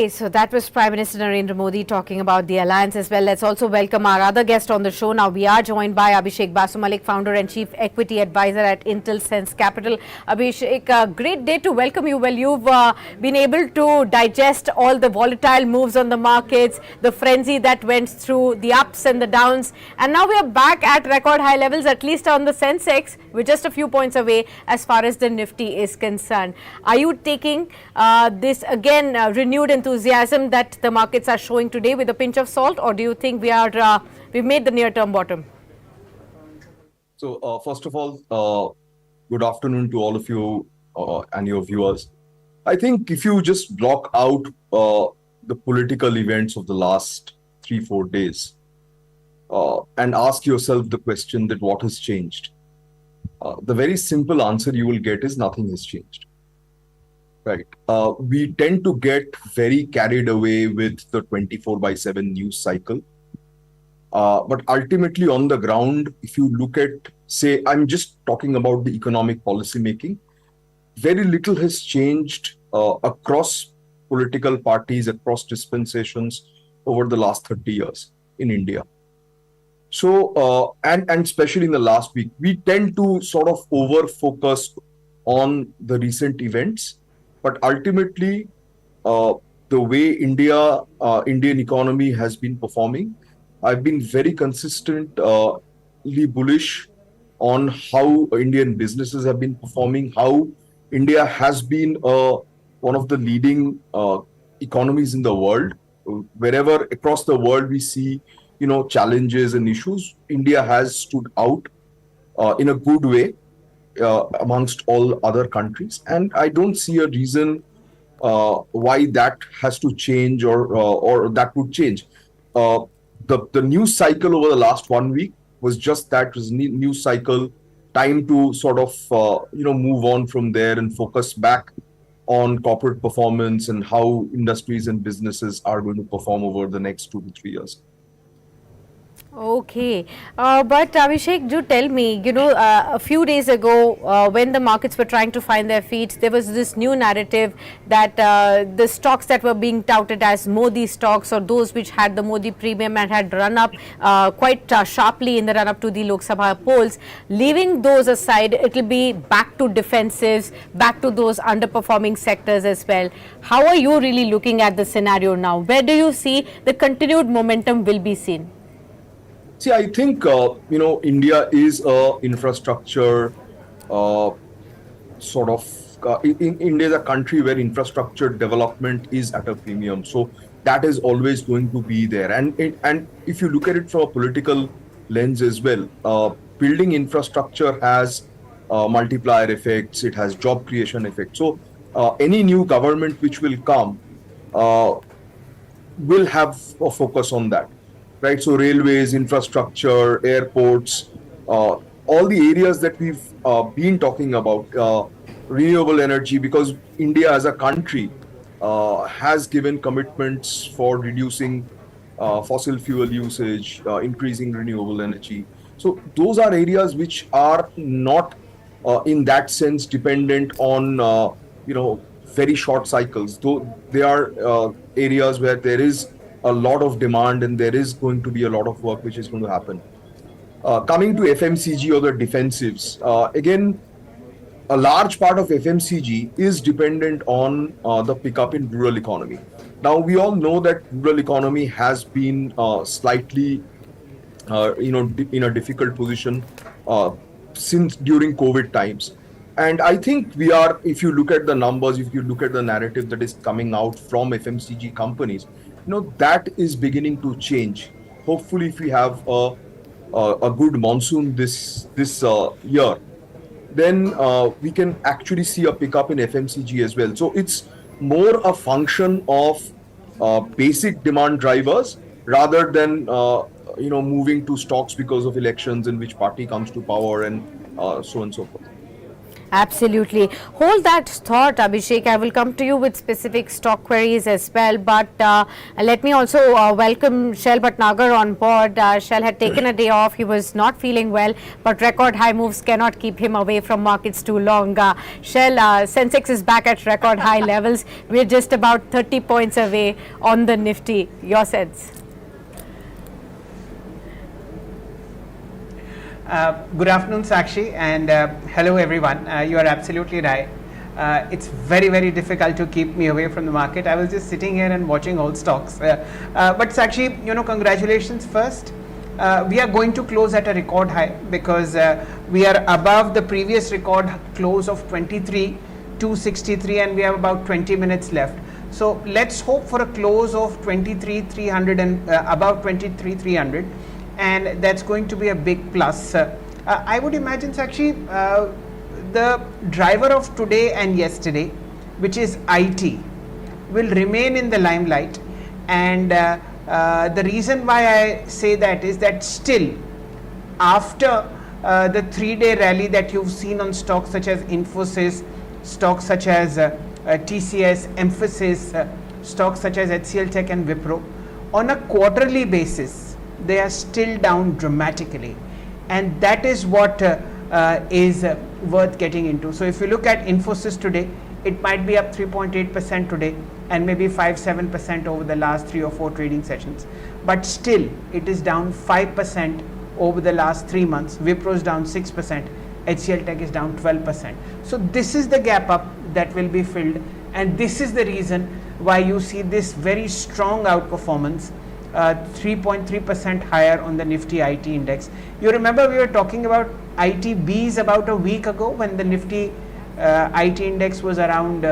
Okay, so that was Prime Minister Narendra Modi talking about the alliance as well. Let's also welcome our other guest on the show. Now we are joined by Abhishek Basumallick, founder and chief equity advisor at Intel Sense Capital. Abhishek, a great day to welcome you. Well, you've been able to digest all the volatile moves on the markets, the frenzy that went through, the ups and the downs, and now we are back at record high levels, at least on the Sensex. We're just a few points away as far as the Nifty is concerned. Are you taking this again renewed enthusiasm that the markets are showing today with a pinch of salt, or do you think we've made the near-term bottom? So, first of all, good afternoon to all of you and your viewers. I think if you just block out the political events of the last 3-4 days and ask yourself the question that what has changed, the very simple answer you will get is nothing has changed. Right. We tend to get very carried away with the 24/7 news cycle. But ultimately on the ground, if you look at, say, I'm just talking about the economic policy making, very little has changed across political parties, across dispensations over the last 30 years in India. So, and especially in the last week, we tend to sort of over-focus on the recent events. But ultimately, the way Indian economy has been performing, I've been very consistently bullish on how Indian businesses have been performing, how India has been one of the leading economies in the world. Wherever across the world we see, challenges and issues, India has stood out in a good way amongst all other countries, and I don't see a reason why that has to change or that would change. The news cycle over the last 1 week was just that, was news cycle, time to sort of move on from there and focus back on corporate performance and how industries and businesses are going to perform over the next 2 to 3 years. Okay, but Abhishek, do tell me, a few days ago, when the markets were trying to find their feet, there was this new narrative that the stocks that were being touted as Modi stocks, or those which had the Modi premium and had run up quite sharply in the run up to the Lok Sabha polls, leaving those aside, it will be back to defensives, back to those underperforming sectors as well. How are you really looking at the scenario now? Where do you see the continued momentum will be seen? See, I think, India is a infrastructure India is a country where infrastructure development is at a premium. So that is always going to be there. And if you look at it from a political lens as well, building infrastructure has multiplier effects, it has job creation effects. So any new government which will come will have a focus on that. Right, so railways, infrastructure, airports, all the areas that we've been talking about, renewable energy, because India as a country has given commitments for reducing fossil fuel usage, increasing renewable energy. So those are areas which are not in that sense dependent on, very short cycles. Though they are areas where there is a lot of demand and there is going to be a lot of work which is going to happen. Coming to FMCG or the defensives, again, a large part of FMCG is dependent on the pickup in rural economy. Now, we all know that rural economy has been slightly, in a difficult position since during COVID times. And I think we are, if you look at the numbers, if you look at the narrative that is coming out from FMCG companies, that is beginning to change. Hopefully, if we have a good monsoon this year, then we can actually see a pickup in FMCG as well. So it's more a function of basic demand drivers rather than moving to stocks because of elections and which party comes to power and so on and so forth. Absolutely. Hold that thought, Abhishek. I will come to you with specific stock queries as well. But let me also welcome Shell Bhatnagar on board. Shell had taken a day off. He was not feeling well, but record high moves cannot keep him away from markets too long. Shell, Sensex is back at record high levels. We're just about 30 points away on the Nifty. Your sense? Good afternoon, Sakshi, and hello everyone. You are absolutely right. It's very, very difficult to keep me away from the market. I was just sitting here and watching all stocks. But Sakshi, congratulations first. We are going to close at a record high because we are above the previous record close of 23,263, and we have about 20 minutes left. So let's hope for a close of 23,300 and about 23,300. And that's going to be a big plus. I would imagine, Sakshi, the driver of today and yesterday, which is IT, will remain in the limelight. And the reason why I say that is that still, after the 3-day rally that you've seen on stocks such as Infosys, stocks such as TCS, Emphasis, stocks such as HCL Tech and Wipro, on a quarterly basis, they are still down dramatically, and that is what is worth getting into. So if you look at Infosys today, it might be up 3.8% today and maybe 5-7% over the last 3 or 4 trading sessions, but still it is down 5% over the last 3 months. Wipro is down 6%, HCL Tech is down 12%. So this is the gap up that will be filled, and this is the reason why you see this very strong outperformance, 3.3% higher on the Nifty IT index. You remember we were talking about ITBs about a week ago when the Nifty IT index was around,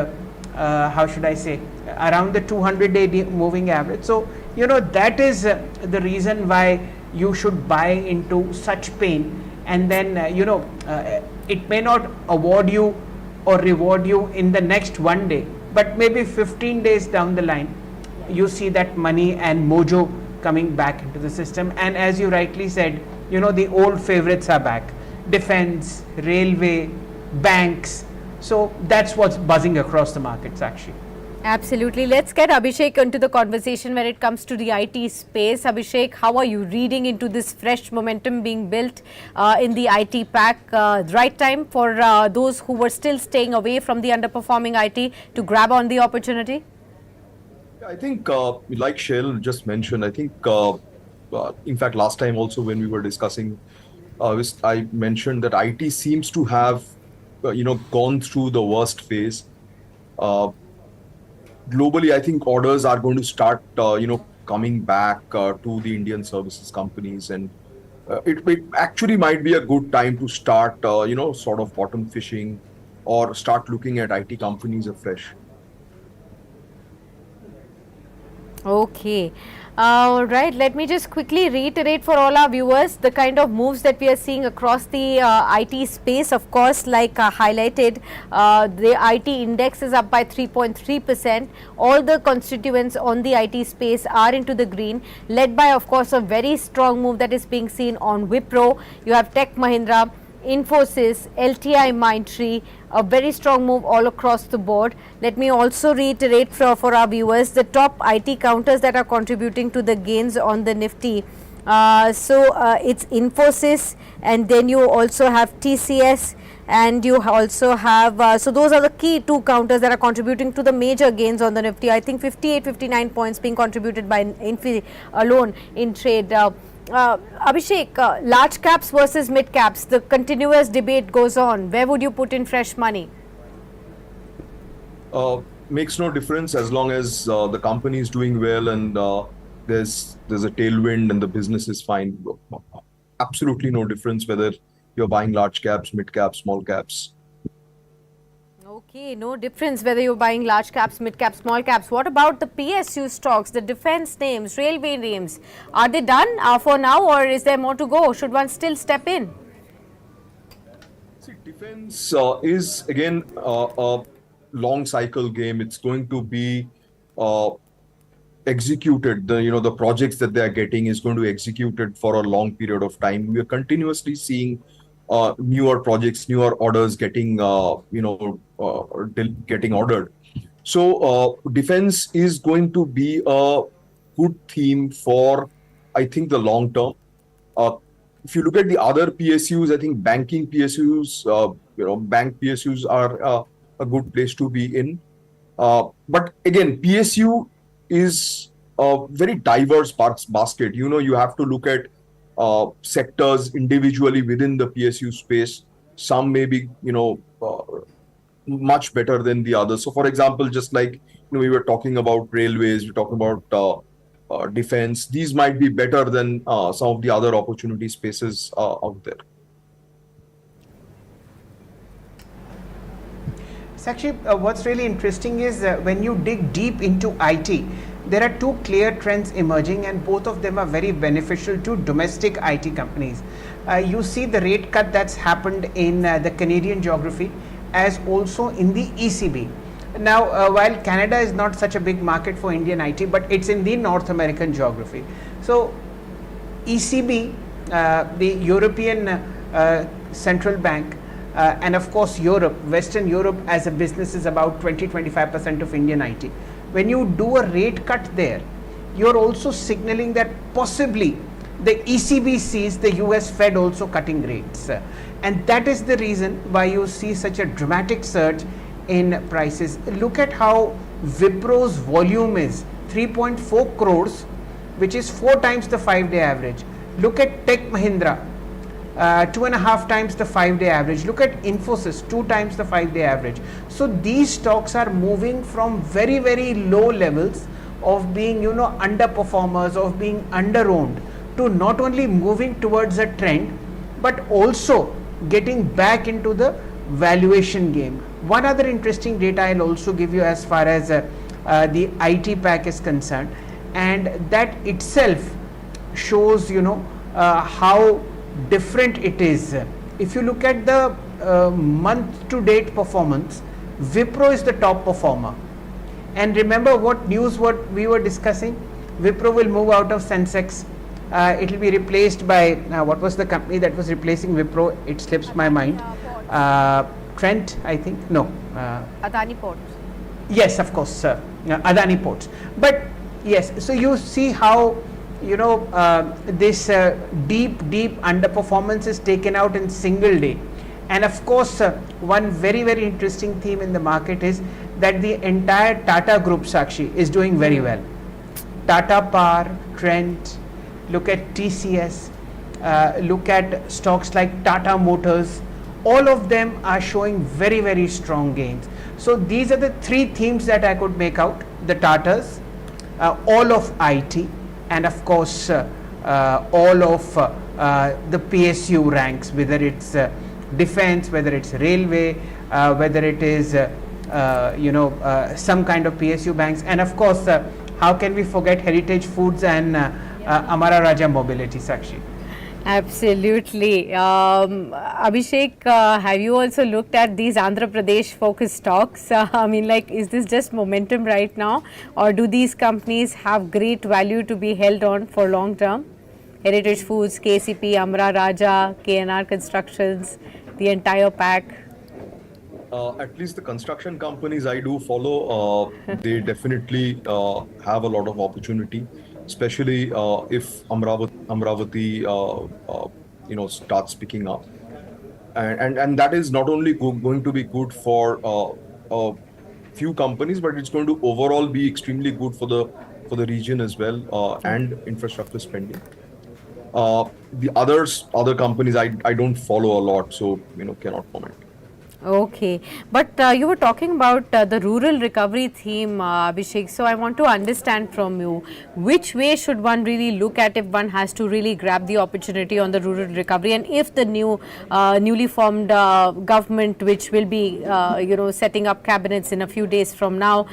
how should I say, around the 200-day moving average. So, that is the reason why you should buy into such pain. And then, it may not award you or reward you in the next one day, but maybe 15 days down the line, you see that money and mojo coming back into the system. And as you rightly said, the old favorites are back: defense, railway, banks. So that's what's buzzing across the markets, actually. Absolutely. Let's get Abhishek into the conversation when it comes to the IT space. Abhishek, how are you reading into this fresh momentum being built in the IT pack? Right time for those who were still staying away from the underperforming IT to grab on the opportunity? I think, like Shell just mentioned, I think, in fact, last time also when we were discussing, I mentioned that IT seems to have, gone through the worst phase. Globally, I think orders are going to start, coming back to the Indian services companies, and it actually might be a good time to start, sort of bottom fishing or start looking at IT companies afresh. Okay. All right. Let me just quickly reiterate for all our viewers the kind of moves that we are seeing across the IT space. Of course, like highlighted, the IT index is up by 3.3%. All the constituents on the IT space are into the green, led by, of course, a very strong move that is being seen on Wipro. You have Tech Mahindra, Infosys, LTI Mindtree, a very strong move all across the board. Let me also reiterate for our viewers the top IT counters that are contributing to the gains on the Nifty. It's Infosys, and then you also have TCS, and you also have, so those are the key 2 counters that are contributing to the major gains on the Nifty. I think 58-59 points being contributed by Infi alone in trade. Abhishek, large caps versus mid caps, the continuous debate goes on. Where would you put in fresh money? Makes no difference as long as the company is doing well and there's a tailwind and the business is fine. Absolutely no difference whether you're buying large caps, mid caps, small caps. Okay, no difference whether you're buying large caps, mid caps, small caps. What about the PSU stocks, the defense names, railway names? Are they done for now, or is there more to go? Should one still step in? See, defense is again a long cycle game. It's going to be executed. The projects that they are getting is going to be executed for a long period of time. We are continuously seeing newer projects, newer orders getting ordered. So defense is going to be a good theme for, I think, the long term. Uh, if you look at the other PSUs, I think banking PSUs, bank PSUs are a good place to be in. But again, PSU is a very diverse parts basket. You have to look at sectors individually within the PSU space. Some may be, much better than the others. So, for example, just like we were talking about railways, we're talking about defense. These might be better than some of the other opportunity spaces out there. Sakshi, what's really interesting is when you dig deep into IT, there are two clear trends emerging, and both of them are very beneficial to domestic IT companies. You see the rate cut that's happened in the Canadian geography, as also in the ECB. Now, while Canada is not such a big market for Indian IT, but it's in the North American geography. So, ECB, the European Central Bank, and of course Europe, Western Europe as a business is about 20-25% of Indian IT. When you do a rate cut there, you're also signaling that possibly the ECB sees the US Fed also cutting rates. And that is the reason why you see such a dramatic surge in prices. Look at how Wipro's volume is 3.4 crores, which is 4 times the 5-day average. Look at Tech Mahindra, 2.5 times the 5-day average. Look at Infosys, 2 times the 5-day average. So these stocks are moving from very, very low levels of being, underperformers, of being under-owned, to not only moving towards a trend, but also getting back into the valuation game. One other interesting data I'll also give you as far as the IT pack is concerned, and that itself shows how different it is. If you look at the month to date performance, Wipro is the top performer. And remember what we were discussing? Wipro will move out of Sensex. It will be replaced by what was the company that was replacing Wipro? It slips my mind. Trent, I think. No. Adani Ports. Yes, of course, sir. Adani Ports. But yes, so you see how this deep underperformance is taken out in single day. And of course, one very, very interesting theme in the market is that the entire Tata Group, Sakshi, is doing very well. Tata Power, Trent, look at TCS, look at stocks like Tata Motors. All of them are showing very, very strong gains. So these are the three themes that I could make out: the Tatas, all of IT, and of course all of the PSU ranks, whether it's defense, whether it's railway, whether it is some kind of PSU banks, and of course how can we forget Heritage Foods and Amara Raja Mobility, Sakshi? Absolutely. Abhishek, have you also looked at these Andhra Pradesh focused stocks? Is this just momentum right now, or do these companies have great value to be held on for long term? Heritage Foods, KCP, Amara Raja, KNR Constructions, the entire pack. At least the construction companies I do follow, they definitely have a lot of opportunity, especially if Amravati starts picking up, and that is not only going to be good for a few companies, but it's going to overall be extremely good for the region as well, and infrastructure spending. The other companies I don't follow a lot, so cannot comment. Okay, but you were talking about the rural recovery theme, Abhishek. So I want to understand from you, which way should one really look at if one has to really grab the opportunity on the rural recovery, and if the newly formed government, which will be setting up cabinets in a few days from now,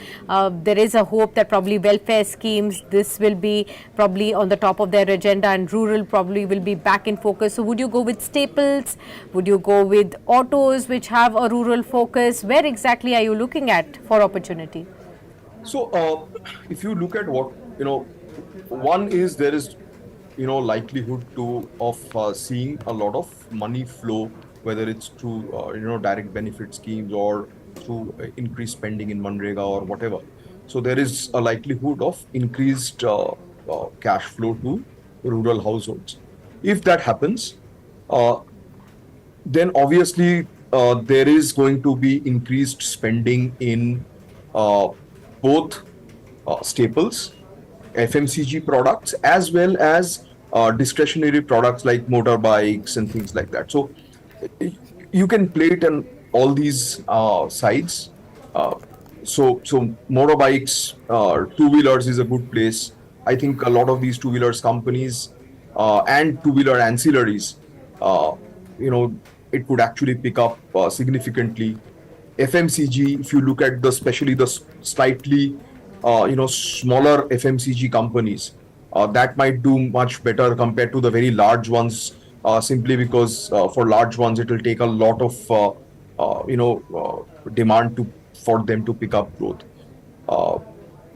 there is a hope that probably welfare schemes, this will be probably on the top of their agenda, and rural probably will be back in focus. So would you go with staples? Would you go with autos, which have a rural focus? Where exactly are you looking at for opportunity? So if you look at what one is, there is likelihood of seeing a lot of money flow whether it's through direct benefit schemes or through increased spending in Manrega or whatever. So there is a likelihood of increased cash flow to rural households. If that happens, uh, then obviously there is going to be increased spending in uh, both staples, FMCG products, as well as discretionary products like motorbikes and things like that. So you can play it on all these sides. Uh, so motorbikes, two-wheelers is a good place. I think a lot of these two-wheelers companies and two-wheeler ancillaries, uh, you know, it could actually pick up significantly. FMCG, if you look at the especially the slightly smaller FMCG companies, that might do much better compared to the very large ones, simply because for large ones it will take a lot of demand to for them to pick up growth. Uh,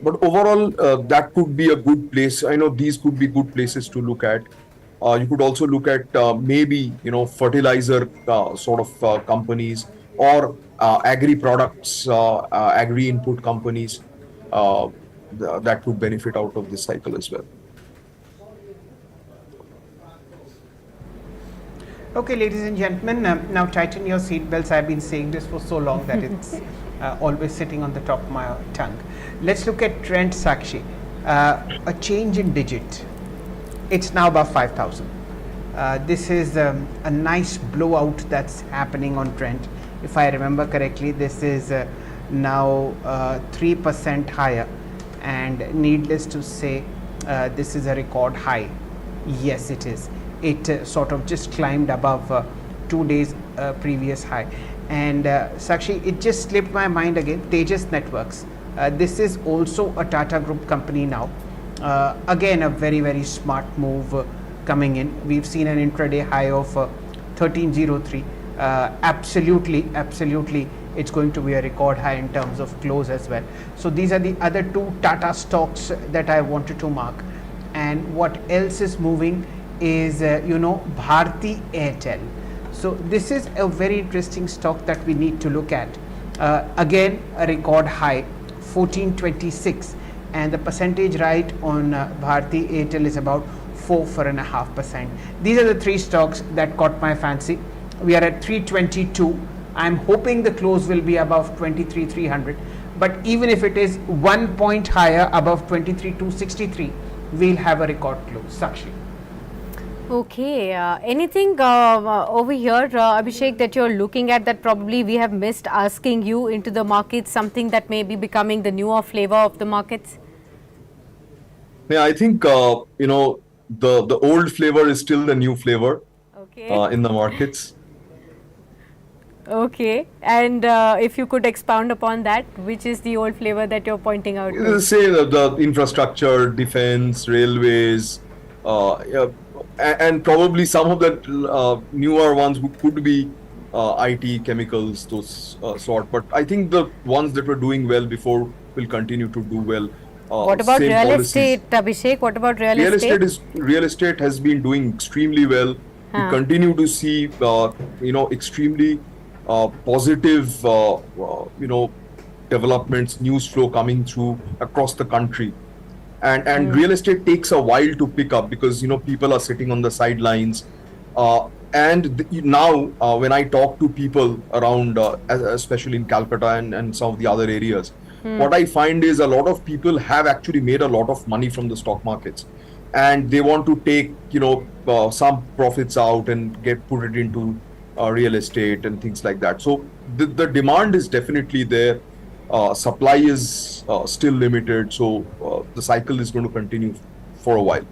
but overall, that could be a good place. I know these could be good places to look at. You could also look at maybe fertilizer sort of companies or agri products, agri input companies uh, that could benefit out of this cycle as well. Okay, ladies and gentlemen, now tighten your seatbelts. I've been saying this for so long that it's always sitting on the top of my tongue. Let's look at Trent, Sakshi. A change in digit. It's now above 5,000. This is a nice blowout that's happening on Trent. If I remember correctly, this is now 3% higher, and needless to say, this is a record high. Yes, it is. It sort of just climbed above 2 days previous high. And Sakshi, it just slipped my mind again. Tejas Networks. This is also a Tata Group company now. Again, a very, very smart move coming in. We've seen an intraday high of 1303. Absolutely, it's going to be a record high in terms of close as well. So these are the other two Tata stocks that I wanted to mark. And what else is moving is Bharti Airtel. So this is a very interesting stock that we need to look at. Again, a record high 1426, and the percentage right on Bharti Airtel is about 4.5%. These are the three stocks that caught my fancy. We are at 322. I'm hoping the close will be above 23,300, but even if it is 1 point higher above 23,263, we'll have a record close. Sakshi. Okay, anything over here, Abhishek, that you're looking at that probably we have missed asking you into the markets, something that may be becoming the newer flavor of the markets? Yeah, I think the old flavor is still the new flavor in the markets. Okay, and if you could expound upon that, which is the old flavor that you're pointing out to? Say the infrastructure, defense, railways, and probably some of the newer ones could be IT, chemicals, those sort. But I think the ones that were doing well before will continue to do well. What about same real policies. estate, Abhishek? What about real estate? Real estate has been doing extremely well. We continue to see extremely positive developments, news flow coming through across the country. And real estate takes a while to pick up because people are sitting on the sidelines. Now when I talk to people around, especially in Calcutta and some of the other areas, what I find is a lot of people have actually made a lot of money from the stock markets, and they want to take some profits out and put it into real estate and things like that. So the demand is definitely there. Supply is still limited, so the cycle is going to continue for a while.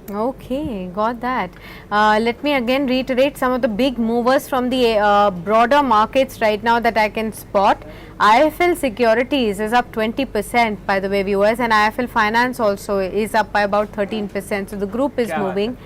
Okay, got that. Let me again reiterate some of the big movers from the broader markets right now that I can spot. IIFL Securities is up 20%, by the way, viewers, and IIFL Finance also is up by about 13%. So the group is moving.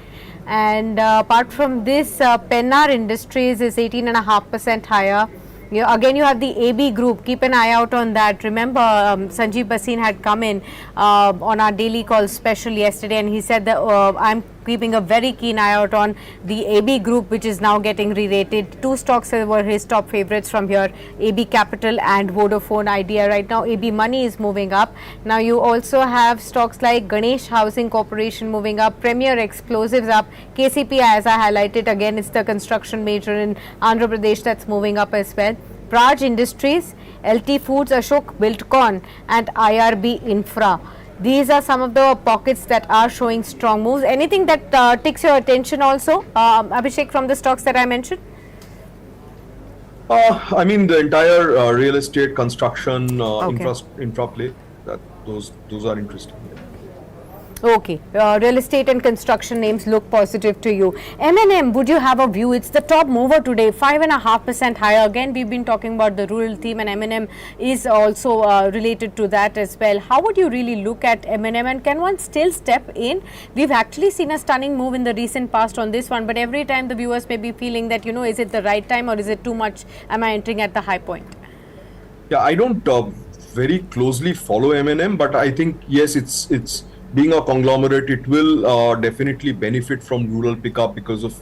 And apart from this, Pennar Industries is 18.5% higher. Again, you have the AB group. Keep an eye out on that. Remember, Sanjeev Bhasin had come in on our daily call special yesterday, and he said that I'm keeping a very keen eye out on the AB Group, which is now getting re-rated. Two stocks were his top favorites from here, AB Capital and Vodafone Idea. Right now, AB Money is moving up. Now, you also have stocks like Ganesh Housing Corporation moving up, Premier Explosives up, KCP, as I highlighted, again, it's the construction major in Andhra Pradesh that's moving up as well. Praj Industries, LT Foods, Ashok Buildcon and IRB Infra. These are some of the pockets that are showing strong moves. Anything that takes your attention also, Abhishek, from the stocks that I mentioned? I mean, the entire real estate, construction, Okay. infra play, those are interesting. Okay, real estate and construction names look positive to you. M&M, would you have a view? It's the top mover today, 5.5% higher. Again, we've been talking about the rural theme, and M&M is also related to that as well. How would you really look at M&M, and can one still step in? We've actually seen a stunning move in the recent past on this one, but every time the viewers may be feeling that, is it the right time or is it too much? Am I entering at the high point? Yeah, I don't very closely follow M&M, but I think yes, it's being a conglomerate, it will definitely benefit from rural pickup because of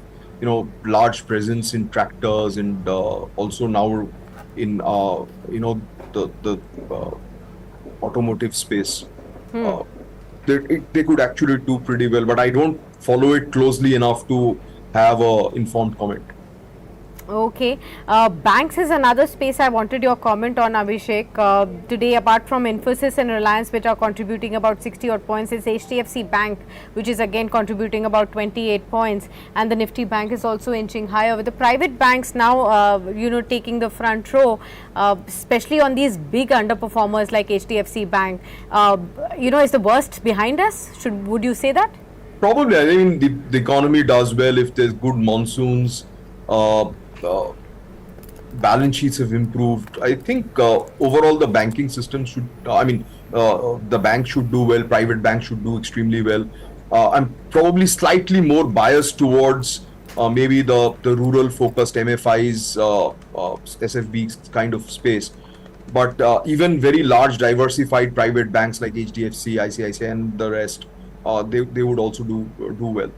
large presence in tractors and also now in the automotive space. They could actually do pretty well, but I don't follow it closely enough to have a informed comment. Okay, banks is another space I wanted your comment on, Abhishek. Today, apart from Infosys and Reliance, which are contributing about 60 odd points, it's HDFC Bank, which is again contributing about 28 points, and the Nifty Bank is also inching higher. With the private banks now, taking the front row, especially on these big underperformers like HDFC Bank. Is the worst behind us? Would you say that? Probably. I mean, the economy does well if there's good monsoons. Balance sheets have improved. I think overall the banking system should, the bank should do well, private banks should do extremely well. I'm probably slightly more biased towards maybe the rural focused MFIs, SFBs kind of space. But even very large diversified private banks like HDFC, ICICI and the rest, they would also do well.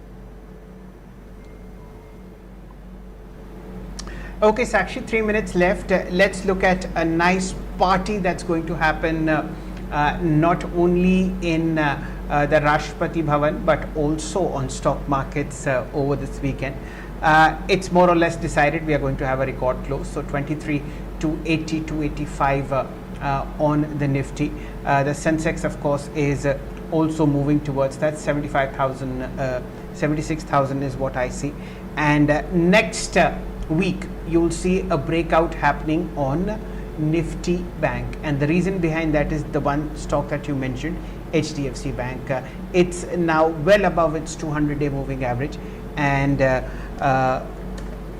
Okay, Sakshi, 3 minutes left. Let's look at a nice party that's going to happen not only in the Rashtrapati Bhavan but also on stock markets over this weekend. It's more or less decided we are going to have a record close. So 23 to 80 to 85 on the Nifty. The Sensex, of course, is also moving towards that 75,000, 76,000 is what I see. And next week you will see a breakout happening on Nifty Bank, and the reason behind that is the one stock that you mentioned, HDFC Bank. It's now well above its 200-day moving average, and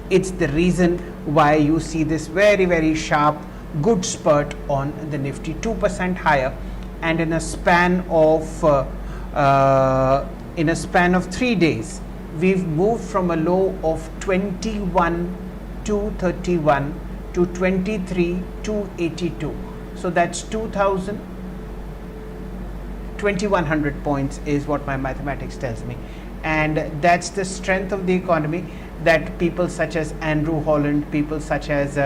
it's the reason why you see this very, very sharp good spurt on the Nifty, 2% higher, and in a span of 3 days we've moved from a low of 21 to 31 to 23 to 82. So that's 2100 points is what my mathematics tells me, and that's the strength of the economy that people such as Andrew Holland, people such as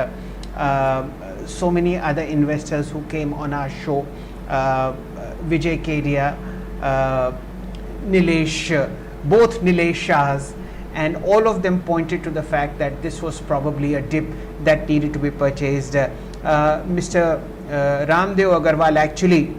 so many other investors who came on our show, Vijay Kedia, Nilesh, both Nilesh Shahs, and all of them pointed to the fact that this was probably a dip that needed to be purchased. Mr. Ramdev Agarwal actually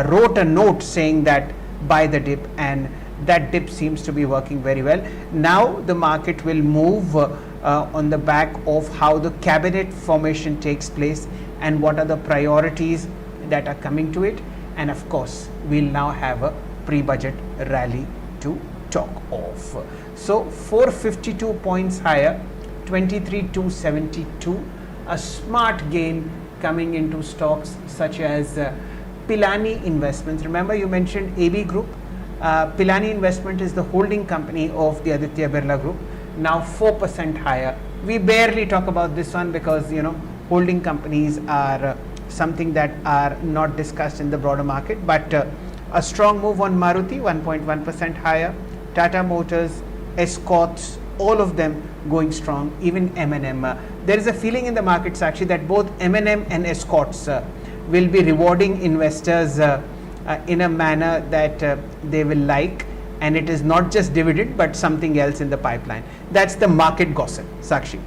wrote a note saying that buy the dip, and that dip seems to be working very well. Now the market will move on the back of how the cabinet formation takes place and what are the priorities that are coming to it, and of course we'll now have a pre-budget rally to talk of. So 452 points higher, 23,272, a smart gain coming into stocks such as Pilani Investments. Remember you mentioned AB Group. Pilani Investment is the holding company of the Aditya Birla Group, now 4% higher. We barely talk about this one because holding companies are something that are not discussed in the broader market, but a strong move on Maruti, 1.1% higher. Tata Motors, Escorts, all of them going strong, even M&M. There is a feeling in the markets actually that both M&M and Escorts will be rewarding investors in a manner that they will like, and it is not just dividend but something else in the pipeline. That's the market gossip, Sakshi.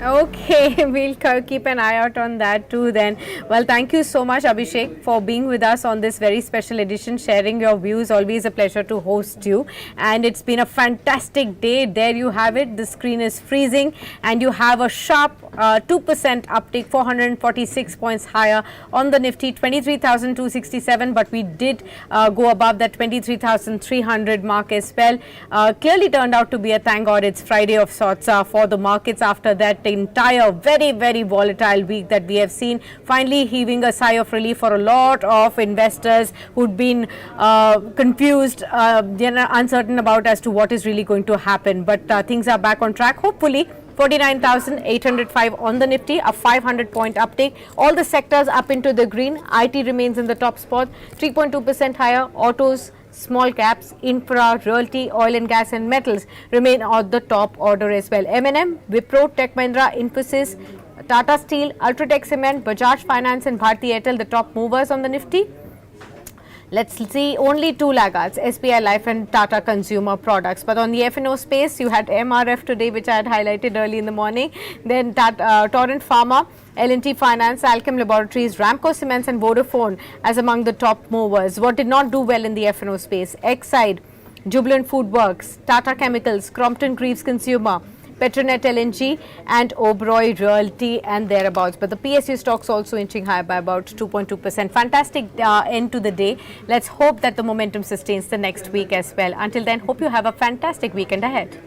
Okay, we'll keep an eye out on that too then. Well, thank you so much, Abhishek, for being with us on this very special edition, sharing your views. Always a pleasure to host you. And it's been a fantastic day. There you have it. The screen is freezing and you have a sharp 2% uptick, 446 points higher on the Nifty, 23,267. But we did go above that 23,300 mark as well. Clearly turned out to be a thank God it's Friday of sorts for the markets after that entire very volatile week that we have seen, finally heaving a sigh of relief for a lot of investors who'd been confused, uncertain about as to what is really going to happen. But things are back on track, hopefully. 49,805 on the Nifty, a 500 point uptake. All the sectors up into the green. IT remains in the top spot, 3.2% higher. Autos, small caps, infra, realty, oil and gas and metals remain on the top order as well. M&M, Wipro, Tech Mahindra, Infosys, Tata Steel, Ultratech Cement, Bajaj Finance and Bharti Airtel the top movers on the Nifty. Let's see only two laggards, SBI Life and Tata Consumer Products. But on the F&O space, you had MRF today, which I had highlighted early in the morning. Then Torrent Pharma, L&T Finance, Alchem Laboratories, Ramco Cements and Vodafone as among the top movers. What did not do well in the F&O space? Exide, Jubilant Foodworks, Tata Chemicals, Crompton Greaves Consumer, Petronet LNG and Oberoi Realty and thereabouts. But the PSU stocks also inching higher by about 2.2%. Fantastic end to the day. Let's hope that the momentum sustains the next week as well. Until then, hope you have a fantastic weekend ahead.